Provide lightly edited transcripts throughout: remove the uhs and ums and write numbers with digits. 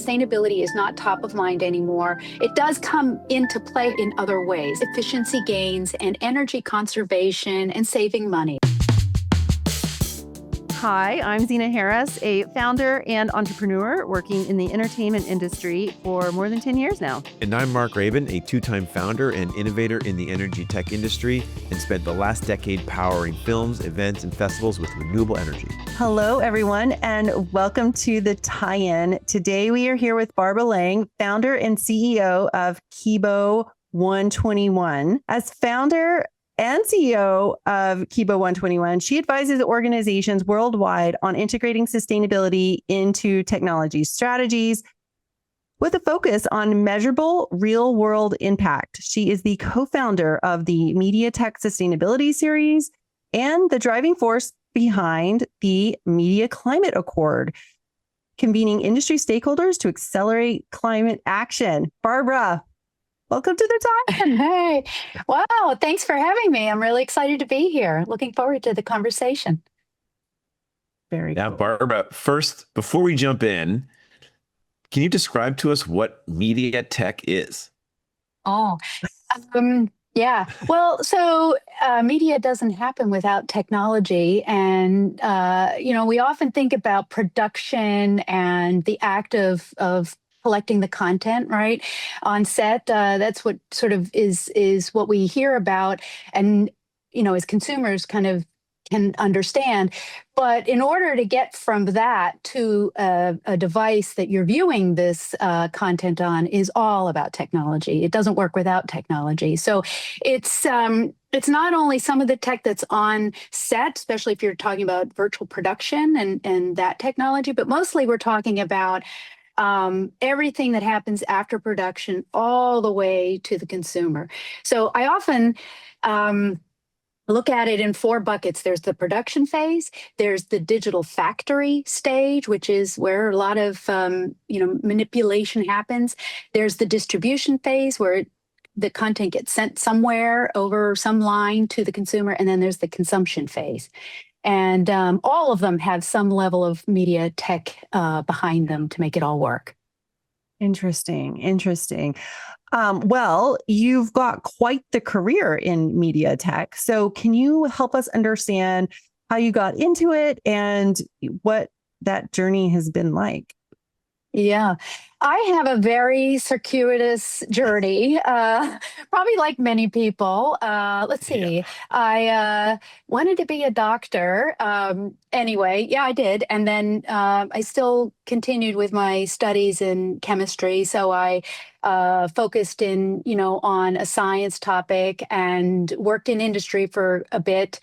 sustainability is not top of mind anymore. It does come into play in other ways, efficiency gains and energy conservation and saving money. Hi, I'm Zena Harris, a founder and entrepreneur working in the entertainment industry for more than 10 years now. And I'm Mark Rabin, a two-time founder and innovator in the energy tech industry and spent the last decade powering films, events, and festivals with renewable energy. Hello, everyone, and welcome to The Tie-In. Today, we are here with Barbara Lange, founder and CEO of Kibo 121. As founder and CEO of Kibo 121, she advises organizations worldwide on integrating sustainability into technology strategies with a focus on measurable real-world impact. She is the co-founder of the Media Tech Sustainability Series and the driving force behind the Media Climate Accord, convening industry stakeholders to accelerate climate action. Barbara, welcome to The Tie-In. Hey, wow, thanks for having me. I'm really excited to be here. Looking forward to the conversation. Very Now, cool. Barbara, first, before we jump in, can you describe to us what media tech is? Oh, yeah. Well, so media doesn't happen without technology. And, we often think about production and the act of collecting the content, right, on set. That's what sort of is what we hear about. And, as consumers kind of can understand. But in order to get from that to a device that you're viewing this content on is all about technology. It doesn't work without technology. So it's not only some of the tech that's on set, especially if you're talking about virtual production and that technology, but mostly we're talking about everything that happens after production all the way to the consumer. So I often look at it in four buckets. There's the production phase. There's the digital factory stage, which is where a lot of manipulation happens. There's the distribution phase where the content gets sent somewhere over some line to the consumer. And then there's the consumption phase. And all of them have some level of media tech behind them to make it all work. Interesting. Well, you've got quite the career in media tech. So can you help us understand how you got into it and what that journey has been like? Yeah, I have a very circuitous journey, probably like many people. Let's see. I wanted to be a doctor. Anyway, yeah, I did. And then I still continued with my studies in chemistry. So I focused on a science topic and worked in industry for a bit.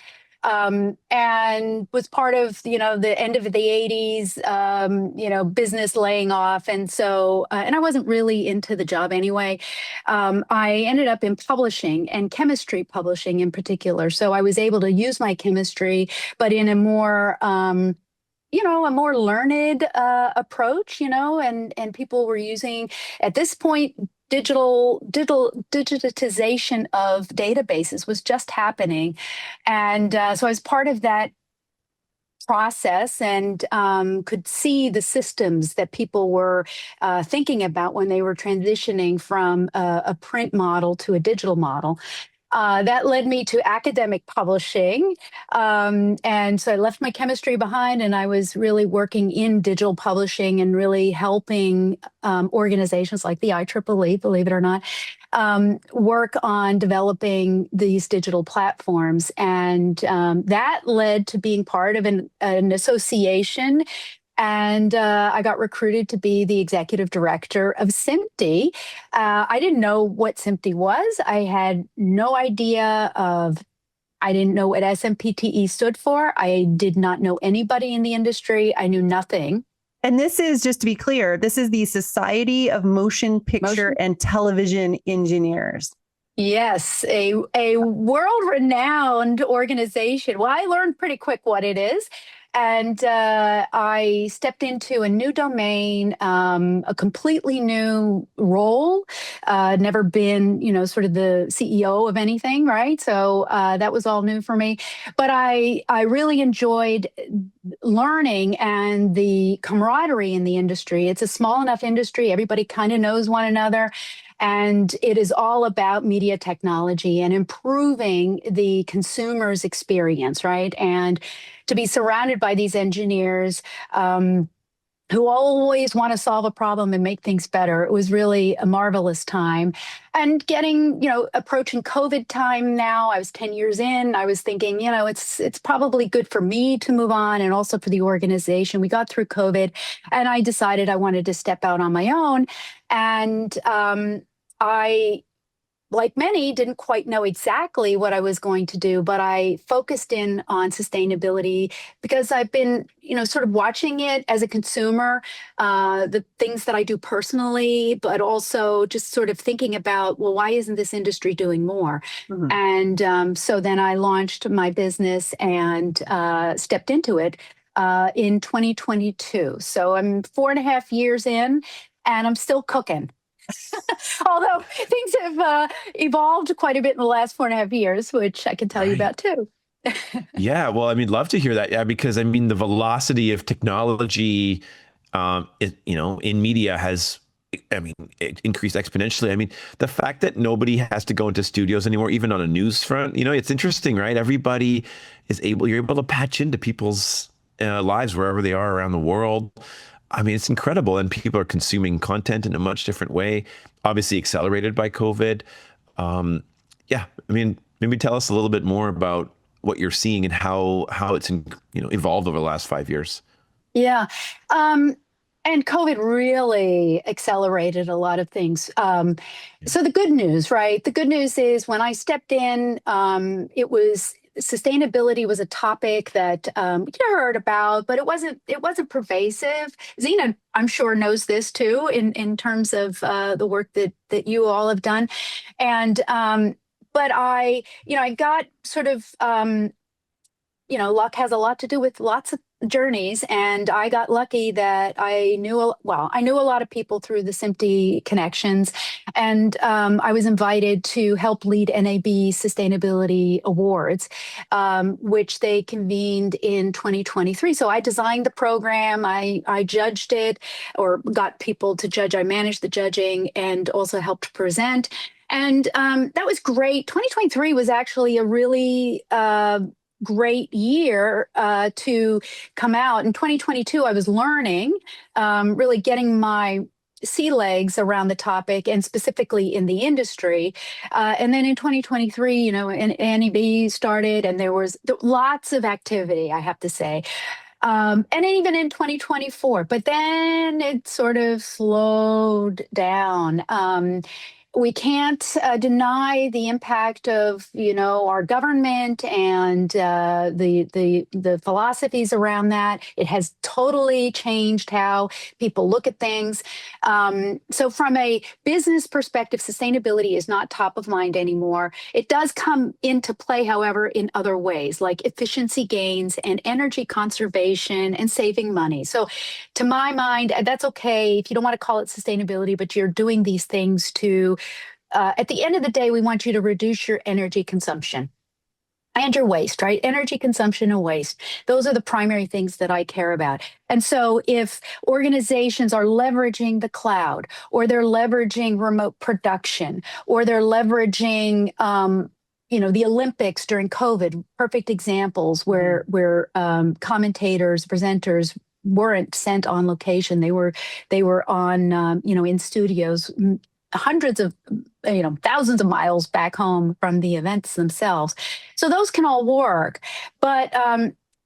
And was part of, the end of the 80s, business laying off. And so, and I wasn't really into the job anyway. I ended up in publishing and chemistry publishing in particular. So I was able to use my chemistry, but in a more, a more learned approach, and people were using at this point digitization of databases was just happening. And so I was part of that process and could see the systems that people were thinking about when they were transitioning from a print model to a digital model. That led me to academic publishing. And so I left my chemistry behind and I was really working in digital publishing and really helping organizations like the IEEE, believe it or not, work on developing these digital platforms. And that led to being part of an association. And I got recruited to be the executive director of SMPTE. I didn't know what SMPTE was. I had no idea I didn't know what SMPTE stood for. I did not know anybody in the industry. I knew nothing. And this is, just to be clear, this is the Society of Motion Picture and Television Engineers. Yes, a world-renowned organization. Well, I learned pretty quick what it is. And I stepped into a new domain, a completely new role. Never been, sort of the CEO of anything, right? So that was all new for me. But I really enjoyed learning and the camaraderie in the industry. It's a small enough industry; everybody kind of knows one another. And it is all about media technology and improving the consumer's experience, right? And to be surrounded by these engineers who always want to solve a problem and make things better. It was really a marvelous time. And getting, approaching COVID time now, I was 10 years in, I was thinking, it's probably good for me to move on and also for the organization. We got through COVID and I decided I wanted to step out on my own. And I like many, didn't quite know exactly what I was going to do, but I focused in on sustainability because I've been, sort of watching it as a consumer, the things that I do personally, but also just sort of thinking about, well, why isn't this industry doing more? Mhm. And so then I launched my business and stepped into it in 2022. So I'm 4.5 years in and I'm still cooking. Although things have evolved quite a bit in the last 4.5 years, which I can tell you Right. about too. Yeah, well, I mean, love to hear that. Yeah, because I mean, the velocity of technology, in media has, I mean, it increased exponentially. I mean, the fact that nobody has to go into studios anymore, even on a news front, it's interesting, right? Everybody you're able to patch into people's lives wherever they are around the world. I mean, it's incredible, and people are consuming content in a much different way. Obviously, accelerated by COVID. Yeah, I mean, maybe tell us a little bit more about what you're seeing and how it's evolved over the last 5 years. Yeah. Um, and COVID really accelerated a lot of things. So the good news, right? The good news is when I stepped in, it was sustainability was a topic that you heard about, but it wasn't pervasive. Zena, I'm sure, knows this too in terms of the work that you all have done. And but I got sort of luck has a lot to do with lots of journeys. And I got lucky that I knew a lot of people through the SMPTE connections. And I was invited to help lead NAB Sustainability Awards, which they convened in 2023. So I designed the program, I judged it or got people to judge. I managed the judging and also helped present. And that was great. 2023 was actually a really great year to come out. In 2022, I was learning, really getting my sea legs around the topic and specifically in the industry. And then in 2023, and NEB started and there was lots of activity, I have to say. And even in 2024, but then it sort of slowed down. We can't deny the impact of our government and the philosophies around that. It has totally changed how people look at things. So from a business perspective, sustainability is not top of mind anymore. It does come into play, however, in other ways like efficiency gains and energy conservation and saving money. So to my mind, that's okay if you don't want to call it sustainability, but you're doing these things to at the end of the day, we want you to reduce your energy consumption and your waste, right? Energy consumption and waste. Those are the primary things that I care about. And so if organizations are leveraging the cloud or they're leveraging remote production or they're leveraging the Olympics during COVID, perfect examples where commentators, presenters weren't sent on location. They were on in studios hundreds of thousands of miles back home from the events themselves. So those can all work. But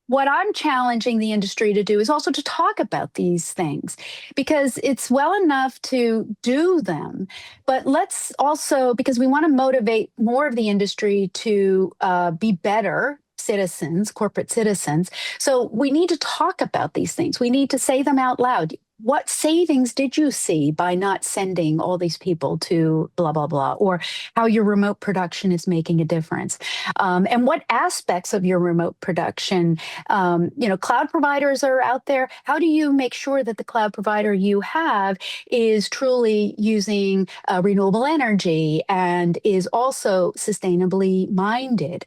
what I'm challenging the industry to do is also to talk about these things because it's well enough to do them. But let's also, because we want to motivate more of the industry to be better citizens, corporate citizens. So we need to talk about these things. We need to say them out loud. what savings did you see by not sending all these people to blah, blah, blah, or how your remote production is making a difference? And what aspects of your remote production, cloud providers are out there. How do you make sure that the cloud provider you have is truly using renewable energy and is also sustainably minded?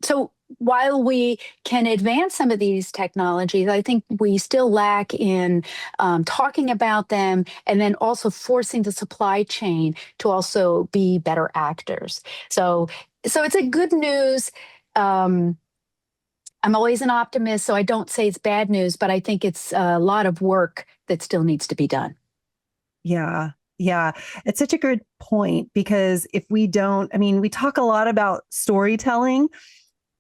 So while we can advance some of these technologies, I think we still lack in talking about them and then also forcing the supply chain to also be better actors. So it's a good news. I'm always an optimist, so I don't say it's bad news, but I think it's a lot of work that still needs to be done. Yeah. Yeah. It's such a good point because if we don't, I mean, we talk a lot about storytelling,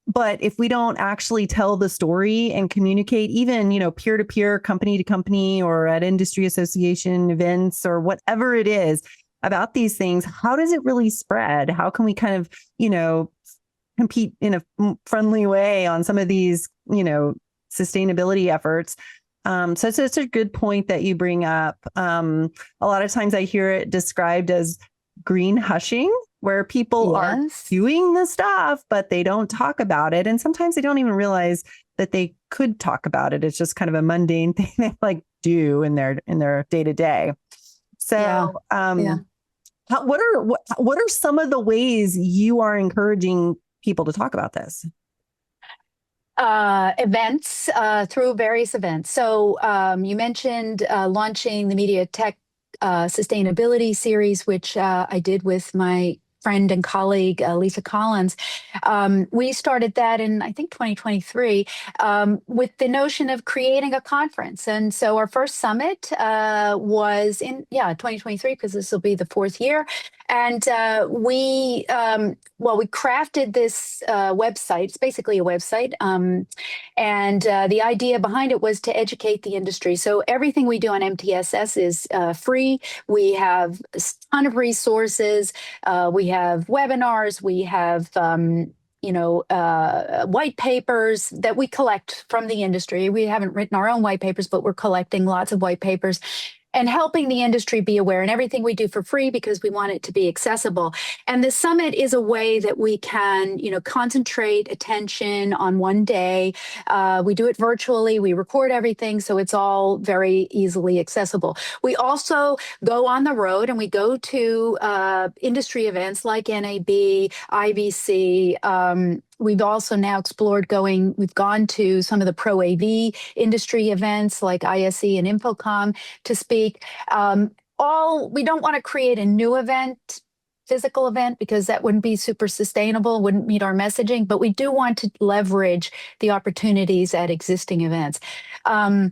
but if we don't actually tell the story and communicate, even, peer to peer, company to company, or at industry association events or whatever it is about these things, how does it really spread? How can we kind of, compete in a friendly way on some of these, sustainability efforts? So it's a good point that you bring up. A lot of times I hear it described as green hushing, where people are doing the stuff, but they don't talk about it. And sometimes they don't even realize that they could talk about it. It's just kind of a mundane thing they like do in their day to day. So, what are some of the ways you are encouraging people to talk about this? Events, through various events. So you mentioned launching the Media Tech Sustainability Series, which I did with my friend and colleague, Lisa Collins. We started that in, I think, 2023 with the notion of creating a conference. And so our first summit was in, 2023, because this will be the fourth year. And we crafted this website. It's basically a website. And the idea behind it was to educate the industry. So everything we do on MTSS is free. We have a ton of resources. We have webinars. We have white papers that we collect from the industry. We haven't written our own white papers, but we're collecting lots of white papers and helping the industry be aware, and everything we do for free because we want it to be accessible. And the summit is a way that we can, concentrate attention on one day. We do it virtually. We record everything, so it's all very easily accessible. We also go on the road and we go to industry events like NAB, IBC. We've also now explored we've gone to some of the Pro AV industry events like ISE and Infocom to speak. We don't want to create a new physical event, because that wouldn't be super sustainable, wouldn't meet our messaging, but we do want to leverage the opportunities at existing events. I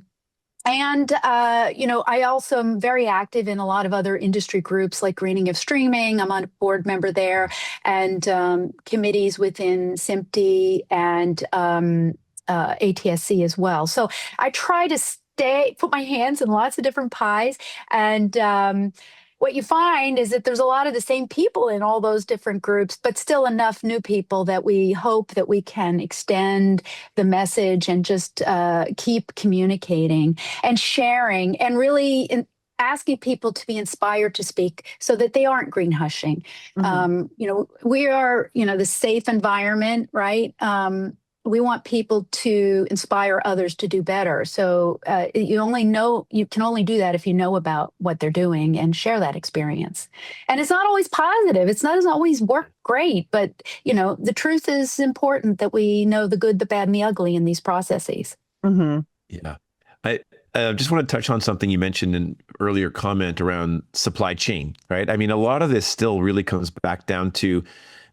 also am very active in a lot of other industry groups like Greening of Streaming. I'm on a board member there, and committees within SIMPTE and ATSC as well. So I try to put my hands in lots of different pies. And what you find is that there's a lot of the same people in all those different groups, but still enough new people that we hope that we can extend the message and just keep communicating and sharing and really asking people to be inspired to speak so that they aren't green hushing. Mm-hmm. We are, the safe environment, right? We want people to inspire others to do better. So you can only do that if you know about what they're doing and share that experience. And it's not always positive. It doesn't always work great, but the truth is important, that we know the good, the bad, and the ugly in these processes. Mm-hmm. Yeah. I just want to touch on something you mentioned in earlier comment around supply chain, right? I mean, a lot of this still really comes back down to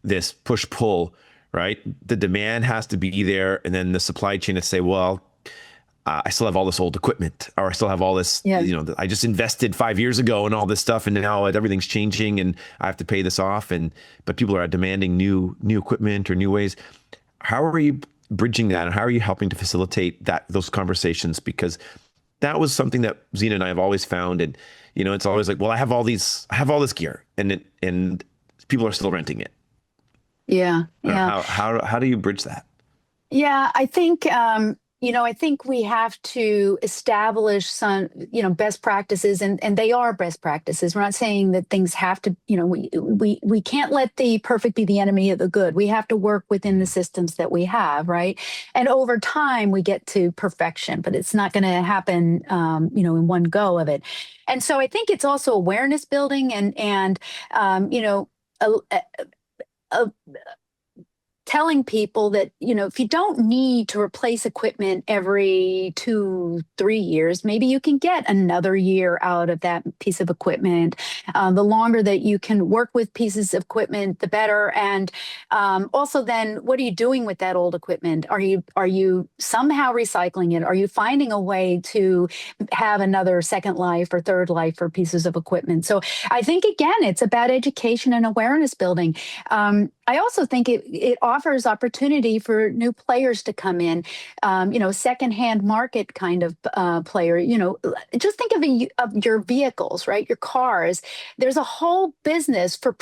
this push-pull, right? The demand has to be there, and then the supply chain to say, well, I still have all this old equipment, or I still have all this, I just invested 5 years ago in all this stuff, and now everything's changing, and I have to pay this off. But people are demanding new equipment or new ways. How are you bridging that, and how are you helping to facilitate those conversations? Because that was something that Zena and I have always found, and it's always like, well, I have all this gear, and people are still renting it. Yeah. How do you bridge that? Yeah, I think I think we have to establish some, best practices, and they are best practices. We're not saying that things have to, we can't let the perfect be the enemy of the good. We have to work within the systems that we have, right? And over time, we get to perfection, but it's not going to happen, in one go of it. And so I think it's also awareness building and a, a, telling people that, if you don't need to replace equipment every 2, 3 years, maybe you can get another year out of that piece of equipment. The longer that you can work with pieces of equipment, the better. And also, then what are you doing with that old equipment? Are you somehow recycling it? Are you finding a way to have another second life or third life for pieces of equipment? So I think, again, it's about education and awareness building. I also think it offers opportunity for new players to come in, secondhand market kind of player. Just think of your vehicles, right? Your cars. There's a whole business for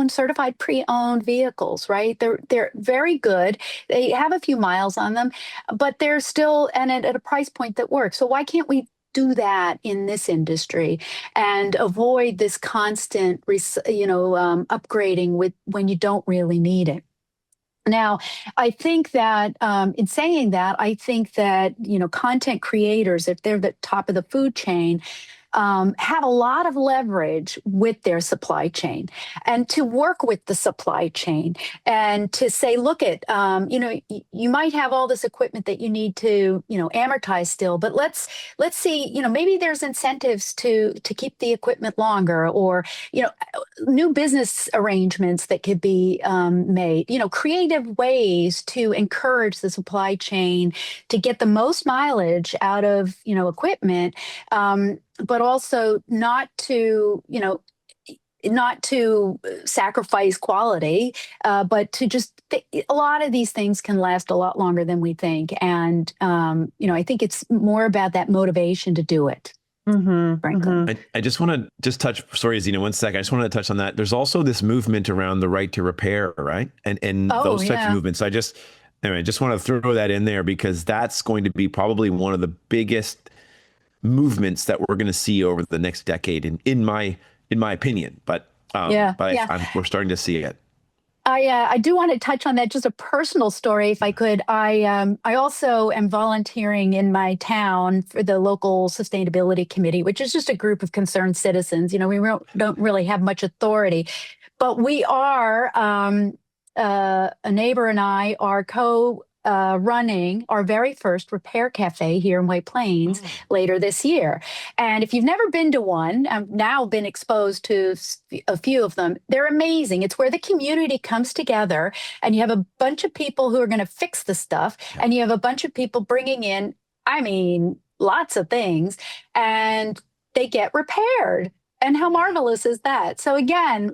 certified pre-owned vehicles, right? They're very good. They have a few miles on them, but they're still and at a price point that works. So why can't we do that in this industry and avoid this constant, upgrading when you don't really need it? Now, I think that in saying that, I think that, content creators, if they're the top of the food chain, have a lot of leverage with their supply chain and to work with the supply chain and to say, look at, you might have all this equipment that you need to, amortize still, but let's see, maybe there's incentives to keep the equipment longer, or, new business arrangements that could be made, creative ways to encourage the supply chain to get the most mileage out of, equipment. But also not to sacrifice quality, but to just a lot of these things can last a lot longer than we think. And, I think it's more about that motivation to do it. Mm-hmm, frankly. mm-hmm. I just want to touch, sorry, Zena, one sec. I just wanted to touch on that. There's also this movement around the right to repair, right? And those types of movements. I just want to throw that in there because that's going to be probably one of the biggest movements that we're going to see over the next decade, in my opinion. But we're starting to see it. I do want to touch on that, just a personal story, if I could. I also am volunteering in my town for the local sustainability committee, which is just a group of concerned citizens. We don't really have much authority, but we are a neighbor and I are running our very first repair cafe here in White Plains later this year. And if you've never been to one, I've now been exposed to a few of them. They're amazing. It's where the community comes together and you have a bunch of people who are going to fix the stuff, and you have a bunch of people bringing in, lots of things, and they get repaired. And how marvelous is that? So again,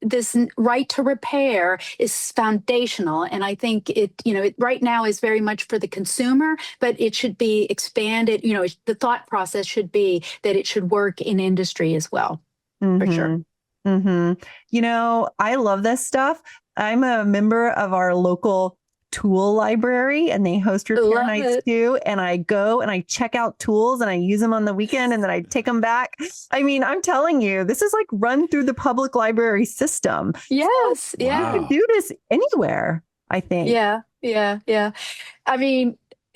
this right to repair is foundational. And I think it right now is very much for the consumer, but it should be expanded. The thought process should be that it should work in industry as well, for sure. Mm-hmm. I love this stuff. I'm a member of our local tool library, and they host repair nights too. And I go and I check out tools and I use them on the weekend, and then I take them back. I'm telling you, this is like run through the public library system. Yes. So Yeah. you can do this anywhere, I think. Yeah.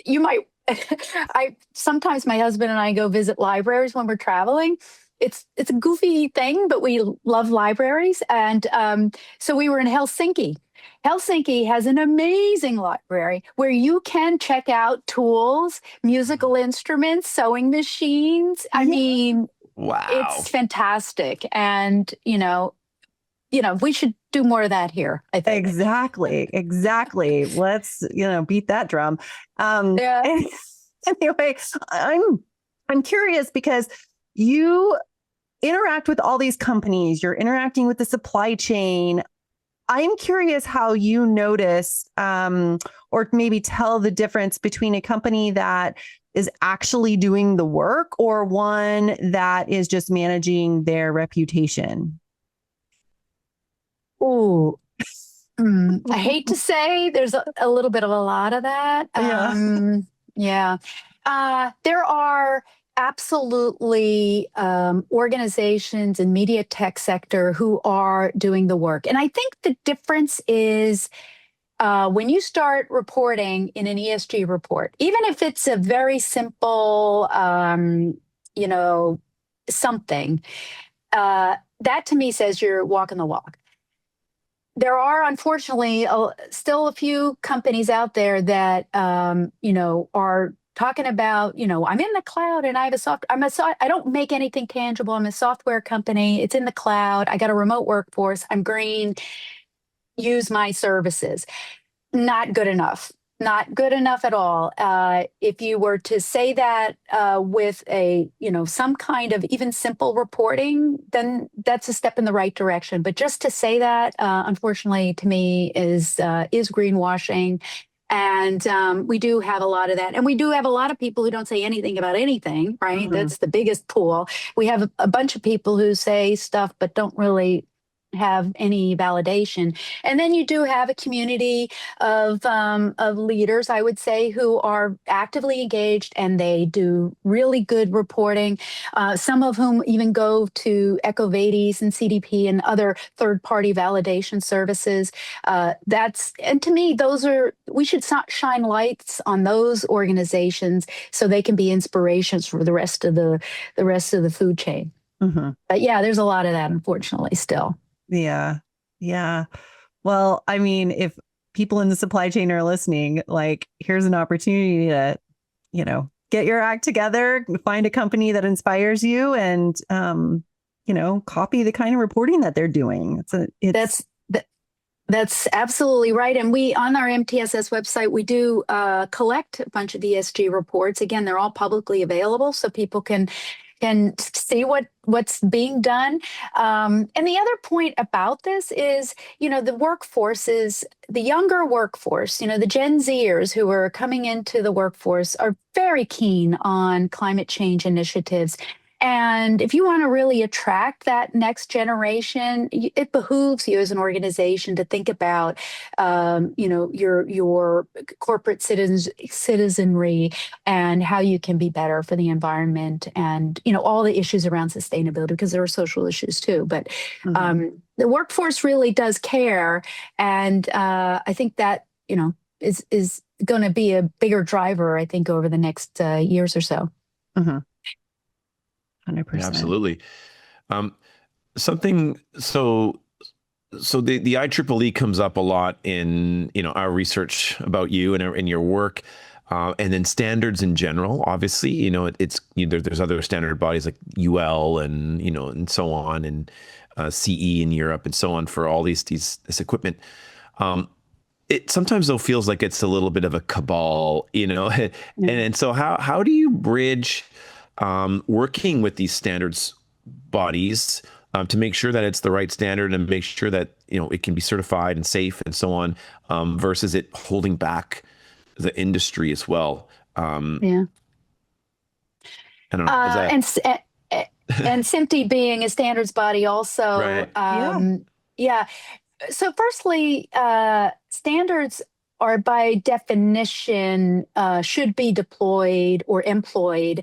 You might, sometimes my husband and I go visit libraries when we're traveling. It's a goofy thing, but we love libraries. And so we were in Helsinki. Helsinki has an amazing library where you can check out tools, musical instruments, sewing machines. Wow, it's fantastic. And, we should do more of that here, I think. Exactly. Let's, beat that drum. Anyway, I'm curious because you interact with all these companies, you're interacting with the supply chain. I'm curious how you notice or maybe tell the difference between a company that is actually doing the work or one that is just managing their reputation. Ooh. I hate to say there's a little bit of a lot of that. Yeah. Yeah. There are absolutely organizations in media tech sector who are doing the work. And I think the difference is when you start reporting in an ESG report, even if it's a very simple, you know, something, that to me says you're walking the walk. There are unfortunately still a few companies out there that are talking about, I'm in the cloud and I have I don't make anything tangible. I'm a software company. It's in the cloud. I got a remote workforce. I'm green. Use my services. Not good enough. Not good enough at all. If you were to say that with some kind of even simple reporting, then that's a step in the right direction. But just to say that, unfortunately, to me, is greenwashing. And we do have a lot of that. And we do have a lot of people who don't say anything about anything, right? Mhm. That's the biggest pool. We have a bunch of people who say stuff but don't really have any validation. And then you do have a community of leaders, I would say, who are actively engaged and they do really good reporting. Some of whom even go to EcoVadis and CDP and other third-party validation services. And to me, we should shine lights on those organizations so they can be inspirations for the rest of the food chain. Mhm. But yeah, there's a lot of that, unfortunately, still. Yeah. Yeah. Well, I mean, if people in the supply chain are listening, like, here's an opportunity to, get your act together, find a company that inspires you, and copy the kind of reporting that they're doing. That's That's absolutely right. And we, on our MTSS website, we do collect a bunch of ESG reports. Again, they're all publicly available, so people can see what's being done. And the other point about this is, the workforce is the younger workforce. The Gen Zers who are coming into the workforce are very keen on climate change initiatives. And if you want to really attract that next generation, it behooves you as an organization to think about, your corporate citizenry and how you can be better for the environment, and all the issues around sustainability, because there are social issues too. But the workforce really does care, and I think that is going to be a bigger driver, I think, over the next years or so. Mhm. Yeah, 100%. absolutely. Um, something so the IEEE comes up a lot in our research about you and in your work, and then standards in general. Obviously, there's other standard bodies like UL and and so on, and CE in Europe and so on for all this equipment. It sometimes though feels like it's a little bit of a cabal, and so how do you bridge working with these standards bodies to make sure that it's the right standard and make sure that it can be certified and safe and so on, versus it holding back the industry as well. Yeah. I don't know. Is that And SMPTE being a standards body also. right? Yeah. So firstly, standards are by definition should be deployed or employed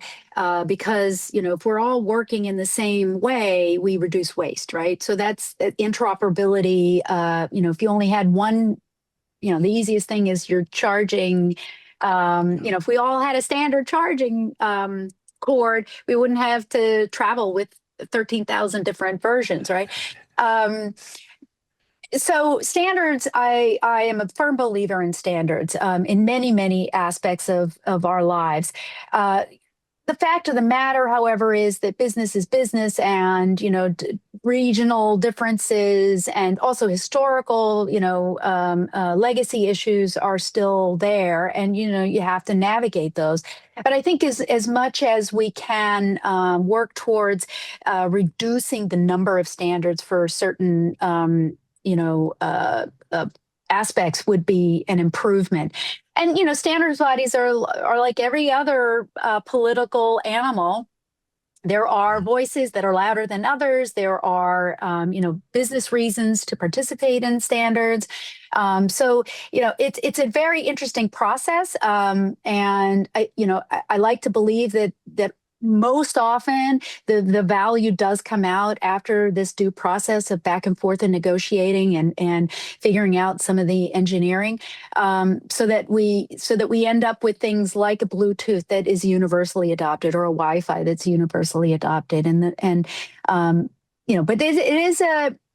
because if we're all working in the same way, we reduce waste, right? So that's interoperability. If you only had one, the easiest thing is you're charging. If we all had a standard charging cord, we wouldn't have to travel with 13,000 different versions, right? So standards, I am a firm believer in standards in many, many aspects of our lives. The fact of the matter, however, is that business is business, and regional differences and also historical, legacy issues are still there, and you have to navigate those. But I think as much as we can work towards reducing the number of standards for certain, aspects would be an improvement. And standards bodies are like every other political animal. There are voices that are louder than others. There are, business reasons to participate in standards. So, it's a very interesting process. And I like to believe that most often the value does come out after this due process of back and forth and negotiating and figuring out some of the engineering, so that we end up with things like a Bluetooth that is universally adopted, or a Wi-Fi that's universally adopted. But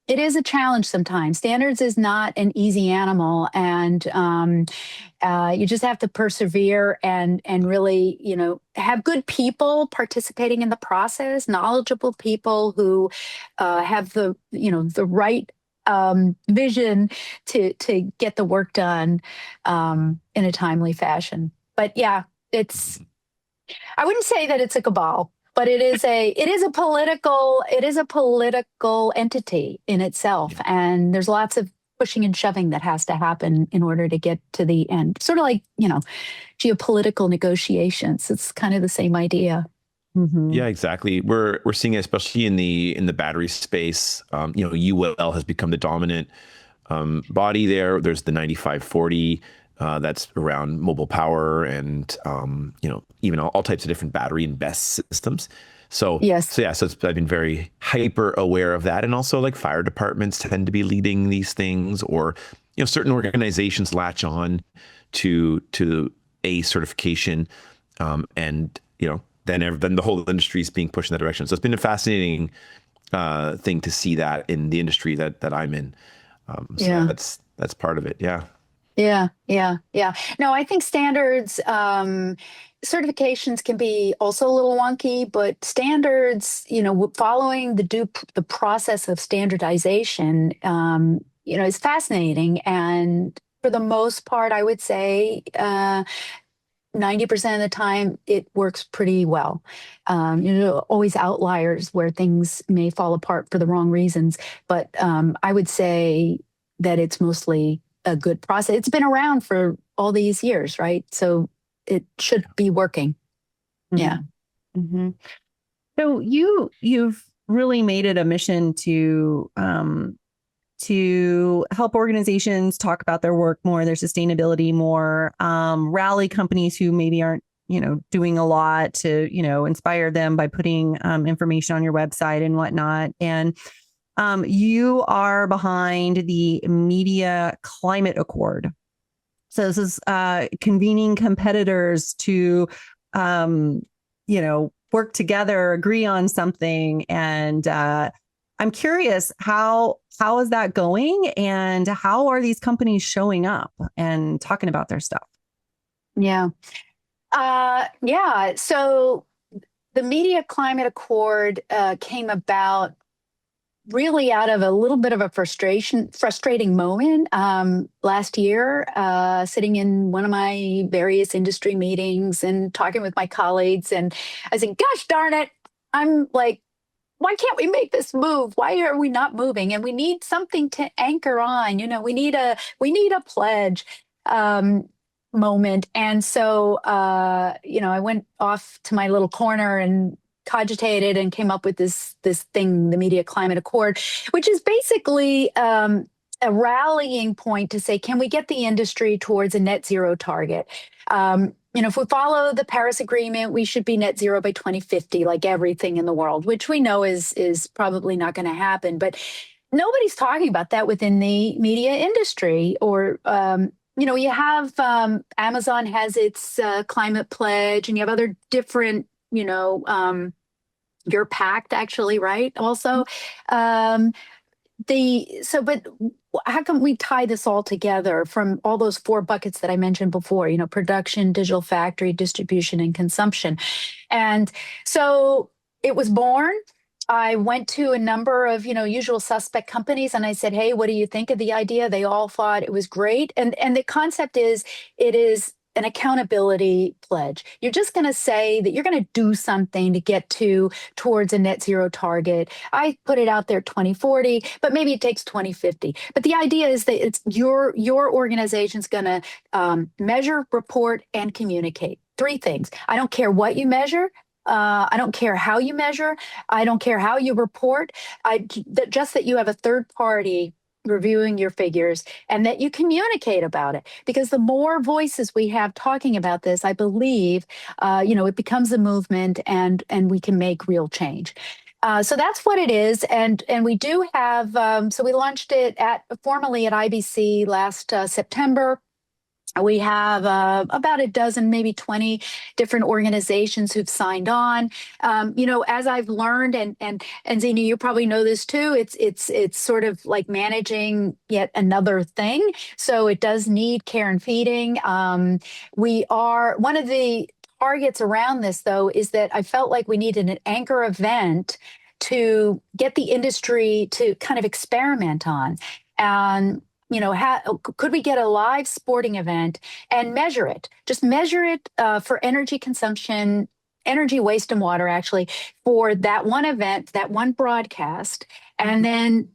it is a challenge sometimes. Standards is not an easy animal, and you just have to persevere and really, have good people participating in the process, knowledgeable people who have the right vision to get the work done in a timely fashion. But yeah, I wouldn't say that it's a cabal, but it is a political entity in itself, and there's lots of pushing and shoving that has to happen in order to get to the end. Sort of like, geopolitical negotiations. It's kind of the same idea. Mm-hmm. Yeah, exactly. We're seeing it, especially in the battery space. UL has become the dominant body there. There's the 9540 that's around mobile power and even all types of different battery and BESS systems. So yes, so I've been very hyper aware of that, and also like fire departments tend to be leading these things, or certain organizations latch on to a certification, and then the whole industry is being pushed in that direction. So it's been a fascinating thing to see that in the industry that I'm in. So that's part of it. Yeah. Yeah. No, I think standards, certifications can be also a little wonky, but standards, following the process of standardization, is fascinating. And for the most part, I would say 90% of the time it works pretty well. Always outliers where things may fall apart for the wrong reasons, but I would say that it's mostly a good process. It's been around for all these years, right? So it should be working. Mm-hmm. Yeah. Mm-hmm. So you've really made it a mission to help organizations talk about their work more, their sustainability more, rally companies who maybe aren't doing a lot to inspire them by putting information on your website and whatnot. And you are behind the Media Climate Accord. So this is convening competitors to, work together, agree on something. And I'm curious, how is that going? And how are these companies showing up and talking about their stuff? Yeah. So the Media Climate Accord came about really out of a little bit of a frustrating moment last year, sitting in one of my various industry meetings and talking with my colleagues. And I said, gosh darn it, I'm like, why can't we make this move? Why are we not moving? And we need something to anchor on. We need a pledge moment. And so, I went off to my little corner and cogitated and came up with this thing, the Media Climate Accord, which is basically a rallying point to say, can we get the industry towards a net zero target? If we follow the Paris Agreement, we should be net zero by 2050, like everything in the world, which we know is probably not going to happen. But nobody's talking about that within the media industry. Or, you have Amazon has its climate pledge, and you have other different, your pact, actually, right? Also, but how can we tie this all together from all those four buckets that I mentioned before, production, digital factory, distribution, and consumption? And so it was born. I went to a number of, usual suspect companies, and I said, hey, what do you think of the idea? They all thought it was great. And the concept is, it is an accountability pledge. You're just going to say that you're going to do something to get towards a net zero target. I put it out there 2040, but maybe it takes 2050. But the idea is that it's your organization's going to measure, report, and communicate. Three things. I don't care what you measure. I don't care how you measure. I don't care how you report. Just that you have a third party reviewing your figures and that you communicate about it. Because the more voices we have talking about this, I believe, it becomes a movement and we can make real change. So that's what it is, and we do have. So we launched it formally at IBC last September. We have about a dozen, maybe 20 different organizations who've signed on. As I've learned, and Zena, you probably know this too. It's sort of like managing yet another thing. So it does need care and feeding. We are one of the targets around this, though, is that I felt like we needed an anchor event to get the industry to kind of experiment on. And could we get a live sporting event and measure it? Just measure it for energy consumption, energy waste and water, actually, for that one event, that one broadcast, and then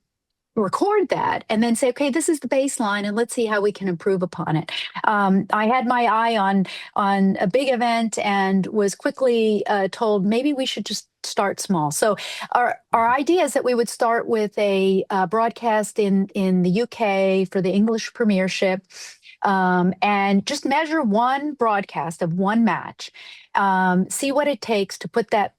record that and then say, okay, this is the baseline, and let's see how we can improve upon it. I had my eye on a big event and was quickly told maybe we should just start small. So our idea is that we would start with a broadcast in the UK for the English Premiership, and just measure one broadcast of one match, see what it takes to put that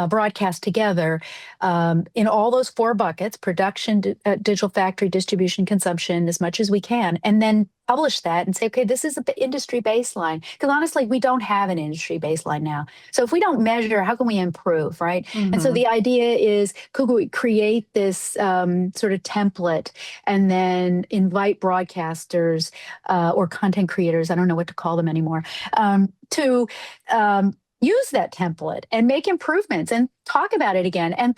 broadcast together in all those four buckets: production, digital factory, distribution, consumption, as much as we can, and then publish that and say, okay, this is the industry baseline. Because honestly, we don't have an industry baseline now. So if we don't measure, how can we improve, right? And so the idea is, could we create this sort of template and then invite broadcasters or content creators, I don't know what to call them anymore, to use that template and make improvements and talk about it again, and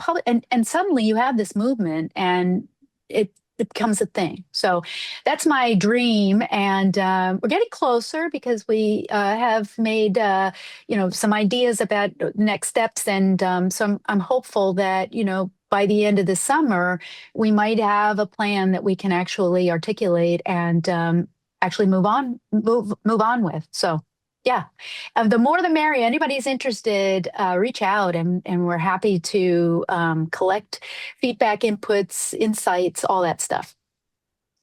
suddenly you have this movement and it becomes a thing. So that's my dream, and we're getting closer because we have made some ideas about next steps, and so I'm hopeful that by the end of the summer we might have a plan that we can actually articulate and actually move on with. So yeah, the more the merrier. Anybody's interested, reach out, and we're happy to collect feedback, inputs, insights, all that stuff.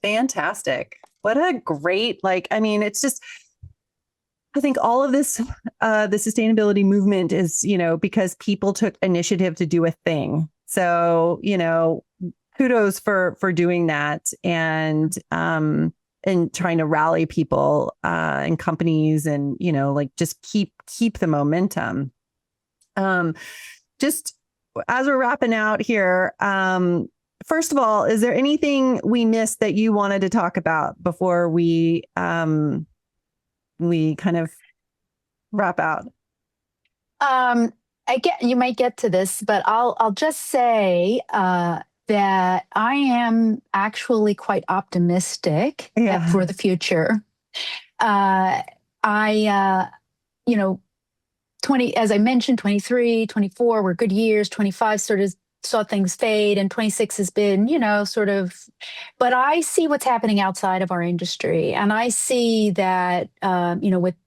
Fantastic. What a great, it's just, I think all of this, the sustainability movement is, because people took initiative to do a thing. So, kudos for doing that. And trying to rally people and companies and, just keep the momentum. Just as we're wrapping out here, first of all, is there anything we missed that you wanted to talk about before we kind of wrap out? You might get to this, but I'll just say that I am actually quite optimistic for the future. As I mentioned, 23, 24 were good years. 25 sort of saw things fade, and 26 has been, but I see what's happening outside of our industry. And I see that,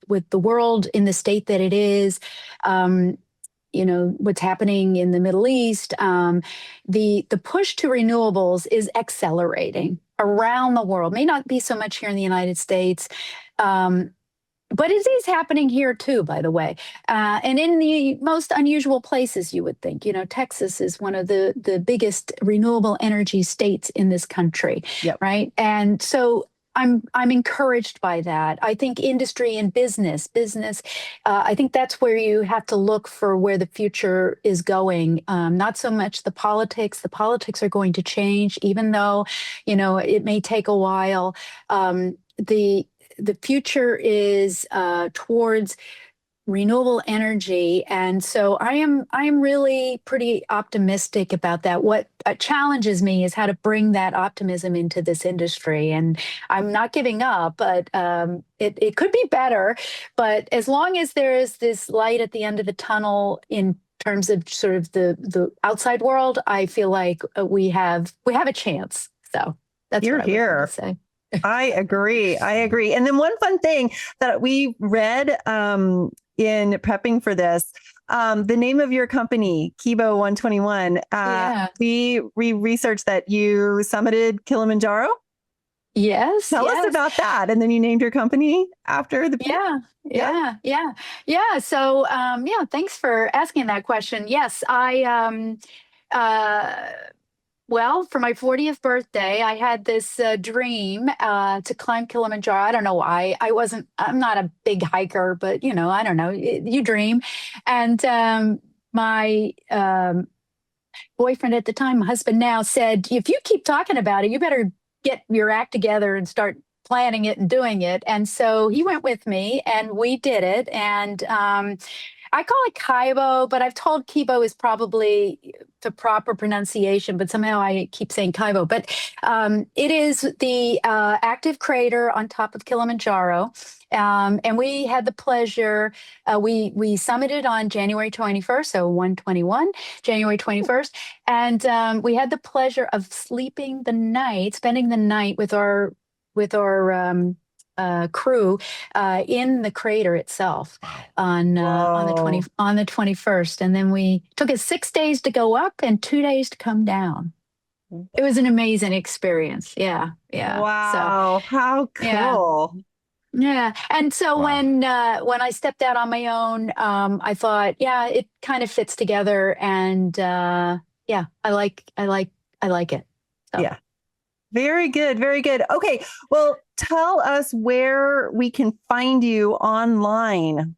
with the world in the state that it is, what's happening in the Middle East, the push to renewables is accelerating around the world. May not be so much here in the United States, but it is happening here too, by the way, and in the most unusual places you would think. Texas is one of the biggest renewable energy states in this country, right? And so I'm encouraged by that. I think industry and business, I think that's where you have to look for where the future is going. Not so much the politics. The politics are going to change, even though, it may take a while. The future is towards renewable energy, and so I am really pretty optimistic about that. What challenges me is how to bring that optimism into this industry, and I'm not giving up, but it could be better. But as long as there is this light at the end of the tunnel in terms of sort of the outside world, I feel like we have a chance. So that's You're what I here. would say. I agree. And then one fun thing that we read in prepping for this. The name of your company, Kibo 121. Yeah. We researched that you summited Kilimanjaro. Yes. Tell us Yes. about that. And then you named your company after the peak. Yeah. So, thanks for asking that question. Yes, well, for my 40th birthday, I had this dream to climb Kilimanjaro. I don't know why. I'm not a big hiker, but I don't know. You dream. And my boyfriend at the time, my husband now, said, if you keep talking about it, you better get your act together and start planning it and doing it. And so he went with me and we did it. And I call it Kibo, but I've told Kibo is probably the proper pronunciation, but somehow I keep saying Kibo. But it is the active crater on top of Kilimanjaro. And we had the pleasure, we summited on January 21st, so 121, January 21st. And we had the pleasure of spending the night with our crew in the crater itself on the 21st, and then we took us 6 days to go up and 2 days to come down. It was an amazing experience. Yeah. Wow, how cool. Yeah. And so when I stepped out on my own, I thought, it kind of fits together, and I like it. So. Yeah. Very good. Very good. Okay. Well, tell us where we can find you online.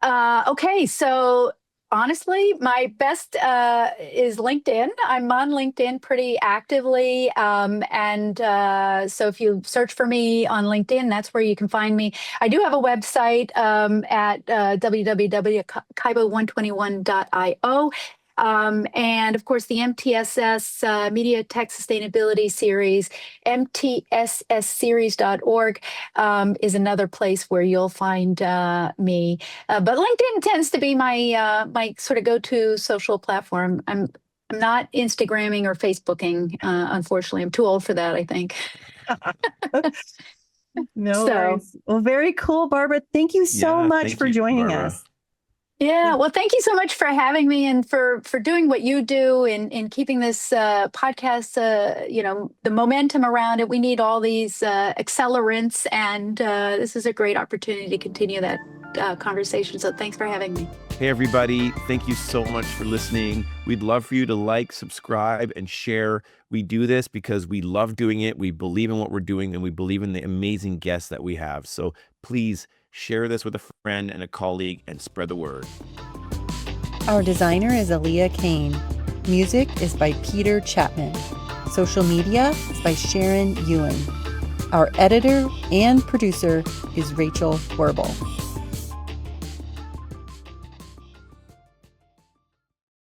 Okay. So honestly, my best is LinkedIn. I'm on LinkedIn pretty actively. So if you search for me on LinkedIn, that's where you can find me. I do have a website at www.kibo121.io. And of course, the MTSS Media Tech Sustainability Series, mtssseries.org, is another place where you'll find me. But LinkedIn tends to be my sort of go-to social platform. I'm not Instagramming or Facebooking, unfortunately. I'm too old for that, I think. No worries. Well, very cool, Barbara. Thank you so much for joining us. Yeah, well, thank you so much for having me and for doing what you do in keeping this podcast, the momentum around it. We need all these accelerants, and this is a great opportunity to continue that conversation. So thanks for having me. Hey, everybody. Thank you so much for listening. We'd love for you to like, subscribe, and share. We do this because we love doing it. We believe in what we're doing, and we believe in the amazing guests that we have. So please share this with a friend and a colleague and spread the word. Our designer is Aaliyah Kane. Music is by Peter Chapman. Social media is by Sharon Ewan. Our editor and producer is Rachel Werbel.